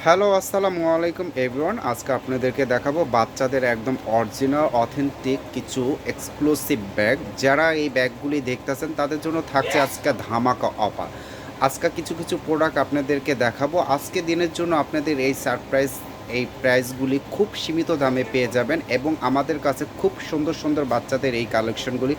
Hello, আসসালামু আলাইকুম everyone. আজকে আপনাদেরকে দেখাবো বাচ্চাদের একদম অরিজিনাল অথেন্টিক কিছু এক্সক্লুসিভ ব্যাগ। যারা এই ব্যাগগুলি দেখতেছেন তাদের জন্য থাকছে আজকে ধামাকা অফার। আজকে কিছু কিছু প্রোডাক্ট আপনাদেরকে দেখাবো। আজকে দিনের জন্য আপনাদের এই সারপ্রাইজ এই প্রাইসগুলি খুব সীমিত দামে পেয়ে যাবেন এবং আমাদের কাছে খুব সুন্দর সুন্দর বাচ্চাদের এই কালেকশনগুলি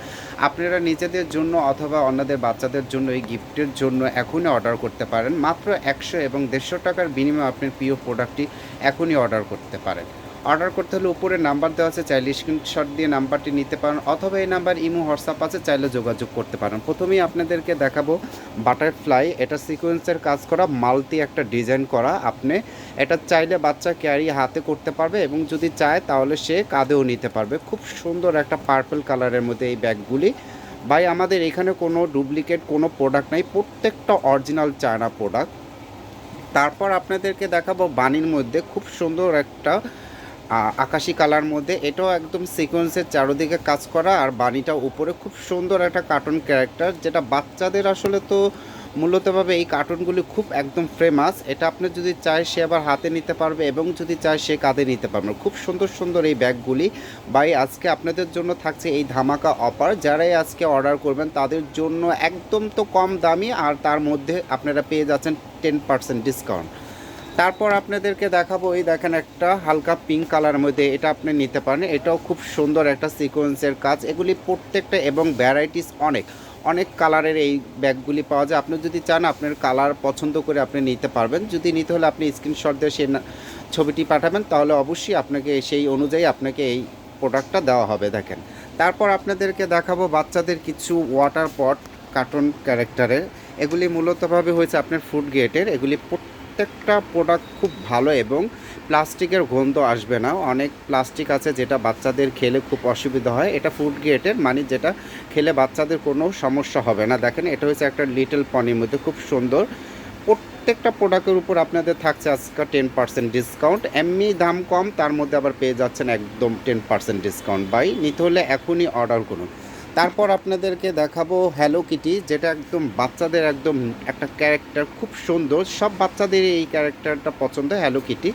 আপনারা নিজেদের জন্য অথবা অন্যদের বাচ্চাদের জন্য এই গিফটের জন্য এখনই অর্ডার করতে পারেন। মাত্র 100 এবং 150 টাকার বিনিময়ে আপনার প্রিয় প্রোডাক্টটি এখনই অর্ডার করতে পারেন। অর্ডার করতে হলে উপরে নাম্বার দেওয়া আছে, চাইলে স্ক্রিনশট দিয়ে নাম্বারটি নিতে পারেন অথবা এই নাম্বার ইমো হোয়াটসঅ্যাপ আছে, চাইলে যোগাযোগ করতে পারেন। প্রথমেই আপনাদেরকে দেখাবো বাটারফ্লাই। এটা সিকোয়েন্সের কাজ করা, মাল্টি একটা ডিজাইন করা। আপনি এটা চাইলে বাচ্চা ক্যারি হাতে করতে পারবে এবং যদি চায় তাহলে সে কাঁধেও নিতে পারবে। খুব সুন্দর একটা পার্পল কালারের মধ্যে এই ব্যাগগুলি। ভাই, আমাদের এখানে কোনো ডুপ্লিকেট কোনো প্রোডাক্ট নাই, প্রত্যেকটা অরিজিনাল চায়না প্রোডাক্ট। তারপর আপনাদেরকে দেখাবো বানির মধ্যে খুব সুন্দর একটা আকাশি কালার মধ্যে। এটাও একদম সিকোয়েন্সের চারোদিকে কাজ করা, আর বানিটা উপরে খুব সুন্দর একটা কার্টুন ক্যারেক্টার, যেটা বাচ্চাদের আসলে তো মূলতভাবে এই কার্টুনগুলি খুব একদম ফেমাস। এটা আপনি যদি চায় সে আবার হাতে নিতে পারবে এবং যদি চায় সে কাঁধে নিতে পারবে। খুব সুন্দর সুন্দর এই ব্যাগগুলি। ভাই, আজকে আপনাদের জন্য থাকছে এই ধামাকা অফার। যারাই আজকে অর্ডার করবেন তাদের জন্য একদম তো কম দামি, আর তার মধ্যে আপনারা পেয়ে যাচ্ছেন 10% ডিসকাউন্ট। তারপর আপনাদেরকে দেখাবো, এই দেখেন একটা হালকা পিঙ্ক কালারের মধ্যে, এটা আপনি নিতে পারেন। এটাও খুব সুন্দর একটা সিকোয়েন্সের কাজ। এগুলি প্রত্যেকটা এবং ভ্যারাইটিস অনেক অনেক কালারের এই ব্যাগগুলি পাওয়া যায়। আপনি যদি চান আপনার কালার পছন্দ করে আপনি নিতে পারবেন। যদি নিতে হলে আপনি স্ক্রিনশট দিয়ে সেই ছবিটি পাঠাবেন, তাহলে অবশ্যই আপনাকে সেই অনুযায়ী আপনাকে এই প্রোডাক্টটা দেওয়া হবে। দেখেন, তারপর আপনাদেরকে দেখাবো বাচ্চাদের কিছু ওয়াটার পট কার্টুন ক্যারেক্টারের। এগুলি মূলতভাবে হয়েছে আপনার ফুড গ্রেডের। এগুলি প্রত্যেকটা প্রোডাক্ট খুব ভালো এবং প্লাস্টিকের গন্ধ আসবে না। অনেক প্লাস্টিক আছে যেটা বাচ্চাদের খেলে খুব অসুবিধা হয়। এটা ফুড গ্রেডের, মানে যেটা খেলে বাচ্চাদের কোনো সমস্যা হবে না। দেখেন, এটা হচ্ছে একটা লিটল পনির মধ্যে, খুব সুন্দর। প্রত্যেকটা প্রোডাক্টের উপর আপনাদের থাকছে আজকে 10% ডিসকাউন্ট। এমনি দাম কম, তার মধ্যে আবার পেয়ে যাচ্ছেন একদম 10% ডিসকাউন্ট। বাই, নিতে হলে এখনই অর্ডার করুন। তারপর আপনাদেরকে দেখাবো হ্যালো কিটি, যেটা একদম বাচ্চাদের একদম একটা ক্যারেক্টার, খুব সুন্দর। সব বাচ্চাদের এই ক্যারেক্টারটা পছন্দ, হ্যালো কিটি।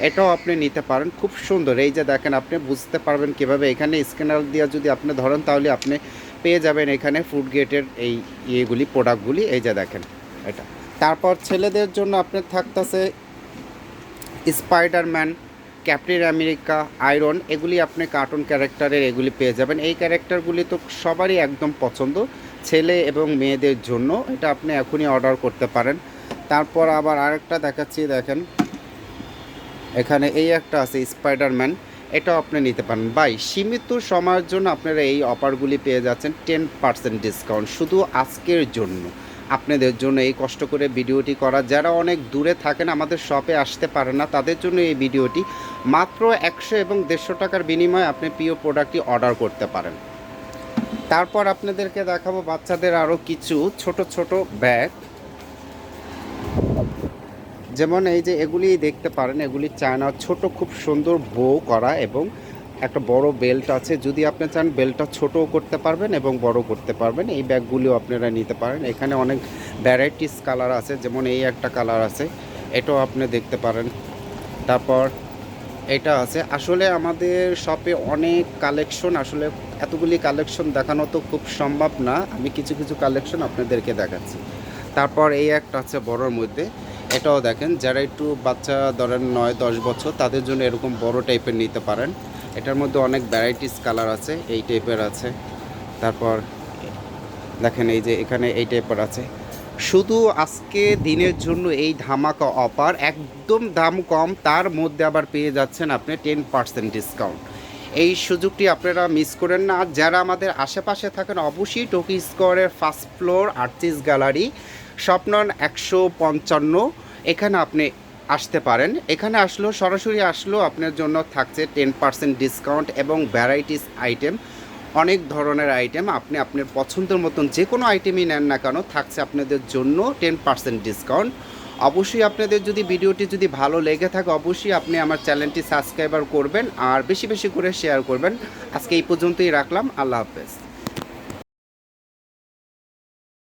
এটাও আপনি নিতে পারেন, খুব সুন্দর। এই যে দেখেন, আপনি বুঝতে পারবেন কীভাবে, এখানে স্ক্যানার দিয়ে যদি আপনি ধরেন তাহলে আপনি পেয়ে যাবেন এখানে ফুড গেটের এই ইয়েগুলি প্রোডাক্টগুলি। এই যে দেখেন এটা। তারপর ছেলেদের জন্য আপনার থাকতেছে স্পাইডারম্যান, ক্যাপ্টেন আমেরিকা, আয়রন। এগুলি আপনি কার্টুন ক্যারেক্টারের এগুলি পেয়ে যাবেন। এই ক্যারেক্টারগুলি তো সবারই একদম পছন্দ, ছেলে এবং মেয়েদের জন্য। এটা আপনি এখনই অর্ডার করতে পারেন। তারপর আবার আরেকটা দেখাচ্ছি, দেখেন এখানে এই একটা আছে স্পাইডারম্যান, এটাও আপনি নিতে পারেন। বাই, সীমিত সময়ের জন্য আপনারা এই অফারগুলি পেয়ে যাচ্ছেন 10% ডিসকাউন্ট, শুধু আজকের জন্য। আপনাদের জন্য এই কষ্ট করে ভিডিওটি করা। যারা অনেক দূরে থাকেন, আমাদের শপে আসতে পারেন না, তাদের জন্য এই ভিডিওটি। মাত্র 100 এবং 150 টাকার বিনিময়ে আপনি প্রিয় প্রোডাক্টটি অর্ডার করতে পারেন। তারপর আপনাদেরকে দেখাবো বাচ্চাদের আরও কিছু ছোট ছোট ব্যাগ। যেমন এই যে এগুলি দেখতে পারেন, এগুলি চায়না ছোট, খুব সুন্দর বো করা এবং একটা বড় বেল্ট আছে। যদি আপনি চান বেল্টটা ছোটও করতে পারবেন এবং বড় করতে পারবেন। এই ব্যাগগুলিও আপনারা নিতে পারেন। এখানে অনেক ভ্যারাইটিস কালার আছে, যেমন এই একটা কালার আছে, এটাও আপনি দেখতে পারেন। তারপর এটা আছে। আসলে আমাদের শপে অনেক কালেকশন, আসলে এতগুলি কালেকশন দেখানো তো খুব সম্ভব না। আমি কিছু কিছু কালেকশন আপনাদেরকে দেখাচ্ছি। তারপর এই একটা আছে বড়োর মধ্যে, এটাও দেখেন। যারা একটু বাচ্চা ধরেন 9-10 বছর, তাদের জন্য এরকম বড় টাইপের নিতে পারেন। এটার মধ্যে অনেক ভ্যারাইটিস কালার আছে, এই টাইপের আছে। তারপর দেখেন এই যে এখানে এই টাইপের আছে। শুধু আজকে দিনের জন্য এই ধামাকা অফার, একদম দাম কম, তার মধ্যে আবার পেয়ে যাচ্ছেন আপনি 10% ডিসকাউন্ট। এই সুযোগটি আপনারা মিস করেন না। যারা আমাদের আশেপাশে থাকেন, অবশ্যই টোকি স্কোয়ারের ফার্স্ট ফ্লোর আর্টিস গ্যালারি, স্বপ্ন 155, এখানে আপনি আসতে পারেন। এখানে আসলেও, সরাসরি আসলেও আপনার জন্য থাকছে 10% ডিসকাউন্ট এবং ভ্যারাইটিস আইটেম, অনেক ধরনের আইটেম। আপনি আপনার পছন্দের মতন যে কোনো আইটেমই নেন না কেন, থাকছে আপনাদের জন্য 10% ডিসকাউন্ট। অবশ্যই আপনাদের যদি ভিডিওটি যদি ভালো লেগে থাকে, অবশ্যই আপনি আমার চ্যানেলটি সাবস্ক্রাইবার করবেন আর বেশি বেশি করে শেয়ার করবেন। আজকে এই পর্যন্তই রাখলাম। আল্লাহ হাফেজ।